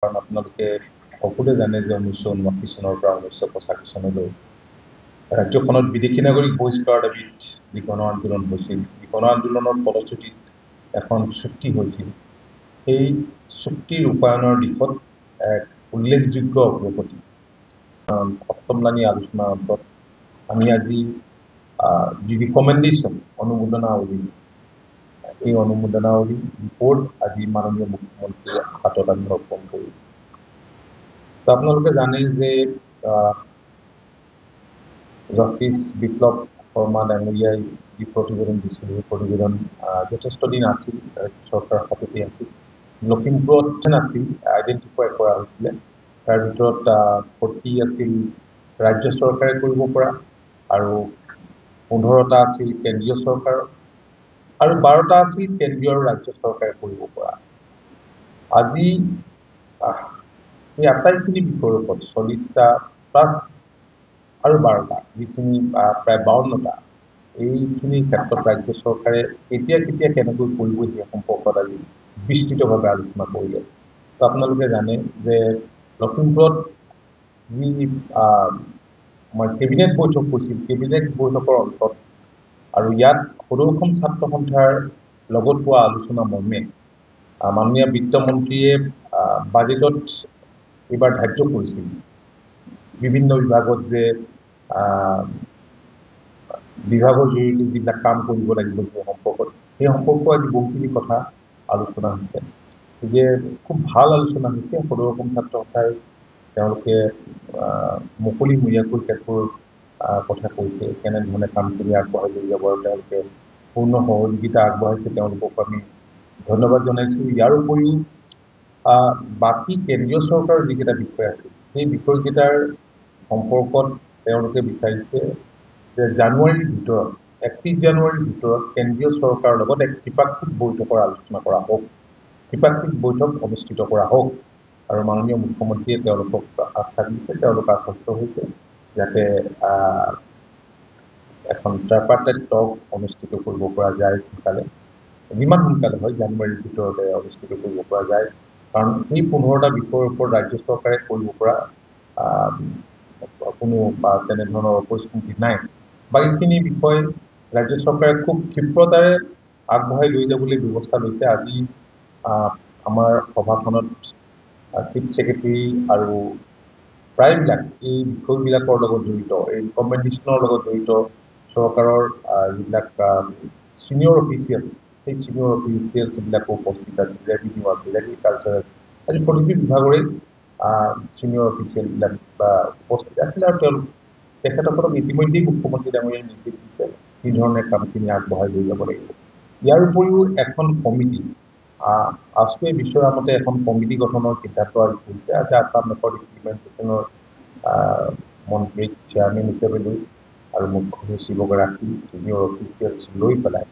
কাৰণ আপোনালোকে সকলোৱে জানে যে 1959 চনৰ পৰা 1985 চনলৈ ৰাজ্যখনত বিদেশী নাগৰিক বহিষ্কাৰৰ দাবীত যি গণ আন্দোলন হৈছিল, গণ আন্দোলনৰ ফলশ্ৰুতিত এখন চুক্তি হৈছিল। সেই চুক্তি ৰূপায়ণৰ দিশত এক উল্লেখযোগ্য অগ্ৰগতি। সপ্তমলানি আলোচনাৰ অন্তত আমি আজি যি ৰিকমেণ্ডেশ্যন অনুমোদনাৱলী, এই অনুমোদনাৱলী ৰিপৰ্ট আজি মাননীয় মুখ্যমন্ত্ৰীৰ হাতত আমি অৰ্পণ কৰিম। আপোনালোকে জানে যে জাষ্টিছ বিপ্লৱ শৰ্মা ডাঙৰীয়াই যি প্ৰতিবেদন দিছিল, সেই প্ৰতিবেদন যথেষ্ট দিন আছিল, চৰকাৰৰ হাততে আছিল। লখিমপুৰত আছিল আইডেণ্টিফাই কৰা হৈছিলে। তাৰ ভিতৰত 40 আছিল ৰাজ্য চৰকাৰে কৰিব পৰা, আৰু 15টা আছিল কেন্দ্ৰীয় চৰকাৰৰ, আৰু 12টা আছিল কেন্দ্ৰীয় আৰু ৰাজ্য চৰকাৰে কৰিব পৰা। আজি এই আটাইখিনি বিষয়ৰ ওপৰত 40টা প্লাছ আৰু 12টা, যিখিনি প্ৰায় 52টা, এইখিনিৰ ক্ষেত্ৰত ৰাজ্য চৰকাৰে কেতিয়া কেনেকৈ কৰিব সেই সম্পৰ্কত আজি বিস্তৃতভাৱে আলোচনা কৰিলে। তো আপোনালোকে জানে যে লখিমপুৰত যি আমাৰ কেবিনেট বৈঠক হৈছিল, কেবিনেট বৈঠকৰ অন্তত আৰু ইয়াত সদৌ অসম ছাত্ৰ সন্থাৰ লগত হোৱা আলোচনা মৰ্মে মাননীয় বিত্তমন্ত্ৰীয়ে বাজেটত এইবাৰ ধাৰ্য কৰিছিল বিভিন্ন বিভাগত যে বিভাগৰ জৰিয়তে যিবিলাক কাম কৰিব লাগিব সেই সম্পৰ্কত আজি বহুখিনি কথা আলোচনা হৈছে। গতিকে খুব ভাল আলোচনা হৈছে। সদৌ অসম ছাত্ৰ সন্থাই তেওঁলোকে মুকলিমূৰীয়াকৈ ক্ষেত্ৰৰ কথা কৈছে, কেনেধৰণে কামখিনি আগবঢ়াই লৈ যাব, আৰু তেওঁলোকে পূৰ্ণ সহযোগিতা আগবঢ়াইছে, তেওঁলোকক আমি ধন্যবাদ জনাইছোঁ। ইয়াৰ উপৰিও বাকী কেন্দ্ৰীয় চৰকাৰৰ যিকেইটা বিষয় আছিল, সেই বিষয়কেইটাৰ সম্পৰ্কত তেওঁলোকে বিচাৰিছে যে জানুৱাৰীৰ ভিতৰত, 31 জানুৱাৰীৰ ভিতৰত কেন্দ্ৰীয় চৰকাৰৰ লগত এক ত্ৰিপাক্ষিক বৈঠকৰ আলোচনা কৰা হওক, ত্ৰিপাক্ষিক বৈঠক অনুষ্ঠিত কৰা হওক। আৰু মাননীয় মুখ্যমন্ত্ৰীয়ে তেওঁলোকক আশ্বাস দিছে, তেওঁলোক আশ্বস্ত হৈছে যাতে এখন ট্ৰাইপাৰ্টাইট টক অনুষ্ঠিত কৰিব পৰা যায় সোনকালে, যিমান সোনকালে হয় জানুৱাৰীৰ ভিতৰতে অনুষ্ঠিত কৰিব পৰা যায়। কাৰণ এই 15টা বিষয়ৰ ওপৰত ৰাজ্য চৰকাৰে কৰিব পৰা কোনো তেনেধৰণৰ অপৰচুনিটি নাই। বাকীখিনি বিষয় ৰাজ্য চৰকাৰে খুব ক্ষিপ্ৰতাৰে আগবঢ়াই লৈ যাবলৈ ব্যৱস্থা লৈছে। আজি আমাৰ সভাখনত চিফ ছেক্ৰেটাৰী আৰু প্ৰায়বিলাক এই বিষয়বিলাকৰ লগত জড়িত, এই ৰিকমেণ্ডেশ্যনৰ লগত জড়িত চৰকাৰৰ যিবিলাক ছিনিয়ৰ অফিচিয়েলছ, সেই ছিনিয়ৰ অফিচিয়েলছবিলাকো উপস্থিত আছিল, ৰেভিনিউ আছিল, এগ্ৰিকালচাৰ আছিল, আজি প্ৰতিটো বিভাগৰে ছিনিয়ৰ অফিচিয়েলবিলাক উপস্থিত আছিল। আৰু তেখেতসকলক ইতিমধ্যেই মুখ্যমন্ত্ৰী ডাঙৰীয়াই নিৰ্দেশ দিছে কি ধৰণে কামখিনি আগবঢ়াই লৈ যাব লাগিব। ইয়াৰ উপৰিও এখন কমিটি, আছুৱে বিচৰা মতে এখন কমিটি গঠনৰ সিদ্ধান্ত হৈছে। আজি আছাম ৰেকৰ্ড ইমপ্লিমেণ্টেশ্যনৰ মন্ত্ৰীক চেয়াৰমেন হিচাপে লৈ আৰু মুখ্য সচিবগৰাকী ছিনিয়ৰ অফিচিয়েলছ লৈ পেলাই,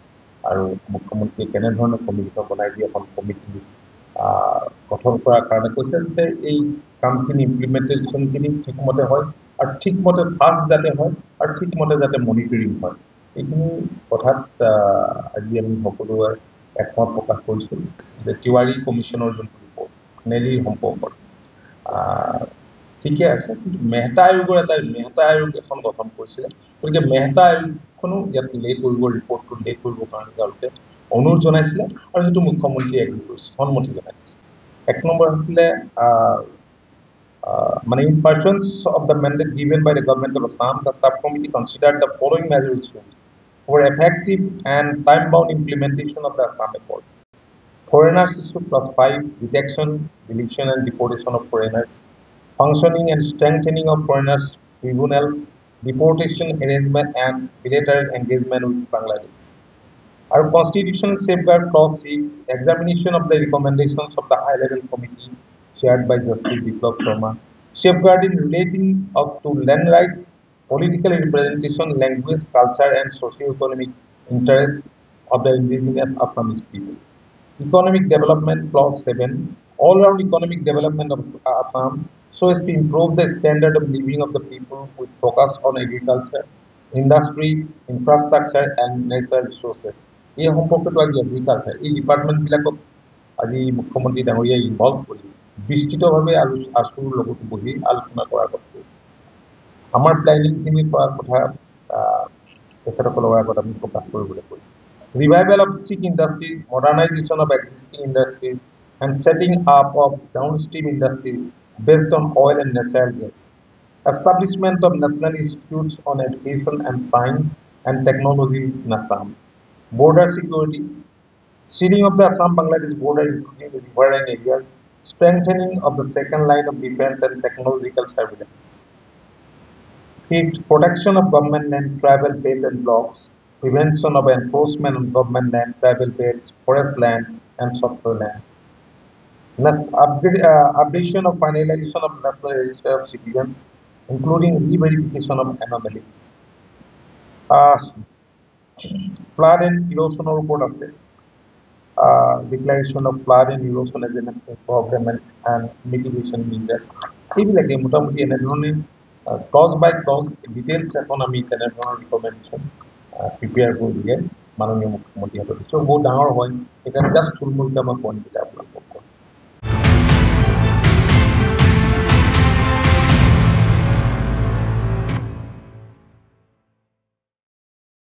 আৰু মুখ্যমন্ত্ৰীয়ে কেনেধৰণে কমিটিখন বনাই দিয়ে, এখন কমিটি গঠন কৰাৰ কাৰণে কৈছে যাতে এই কামখিনি ইমপ্লিমেণ্টেশ্যনখিনি ঠিকমতে হয়, আৰু ঠিকমতে ফাষ্ট যাতে হয়, আৰু ঠিকমতে যাতে মনিটৰিং হয়। এইখিনি কথাত আজি আমি সকলোৱে একমত প্ৰকাশ কৰিছোঁ যে তিৱাৰী কমিশ্যনৰ যোনটো ৰিপৰ্ট নেলীৰ সম্পৰ্কত ঠিকে আছে, কিন্তু মেহতা আয়োগ এখন গঠন কৰিছিলে। গতিকে মেহতা আয়োগখনো ইয়াত লেট কৰিব, ৰিপৰ্টটো লেট কৰিবৰ কাৰণে তেওঁলোকে অনুৰোধ জনাইছিলে, আৰু সেইটো মুখ্যমন্ত্ৰীয়ে এগ্ৰী কৰিছে, সন্মতি জনাইছে। 1 নম্বৰ আছিলে in pursuance of the mandate given by the government of Assam, the subcommittee considered the following measures for effective and time-bound implementation of the Assam Accord. Foreigners issue +5, detection, deletion and deportation of foreigners, functioning and strengthening of foreigners tribunals, deportation arrangement and bilateral engagement with Bangladesh. Our constitutional safeguard clause 6, examination of the recommendations of the high-level committee chaired by Justice Biplab Sharma, safeguarding relating up to land rights, political representation, language, culture and socio-economic interests of the indigenous Assamese people. Economic development clause 7, all-round economic development of Assam so as to improve the standard of living of the people with focus on agriculture, industry, infrastructure and natural resources. এই সম্পৰ্কটো আজি agriculture, এই ডিপাৰ্টমেণ্টবিলাকক আজি মুখ্যমন্ত্ৰী ডাঙৰীয়াই involve কৰি বিস্তৃতভাৱে আছুৰ লগত বহি আলোচনা কৰাৰ কথা কৈছে আমাৰ প্ল্যানিংখিনি কৰাৰ কথা তেখেতসকলৰ আগত আমি প্ৰকাশ কৰিবলৈ কৈছে Revival of Sikh industries, modernization of existing industries, and setting up of downstream industries based on oil and natural gas. Establishment of National Institutes on Education and Science and Technologies in Assam. Border security, sealing of the Assam-Bangladesh border including riverine areas, strengthening of the second line of defense and technological surveillance. Fifth, protection of government land, tribal belt and blocks, prevention of enforcement on government land, tribal belts, forest land, and software land. Updation of finalization of National Register of Citizens, including re-verification of anomalies. Flood and erosion report আছে declaration of flood and erosion as a national problem and mitigation measures. এইবিলাকে মোটামুটি এনেধৰণে close বাই close details এখন আমি তেনেধৰণৰ recommendation prepare কৰি দিয়ে মাননীয় মুখ্যমন্ত্ৰীহঁতৰ দিছোঁ বহুত ডাঙৰ হয় সেইকাৰণে জাষ্ট থুলমূলকৈ মই পইণ্টকেইটা আপোনাক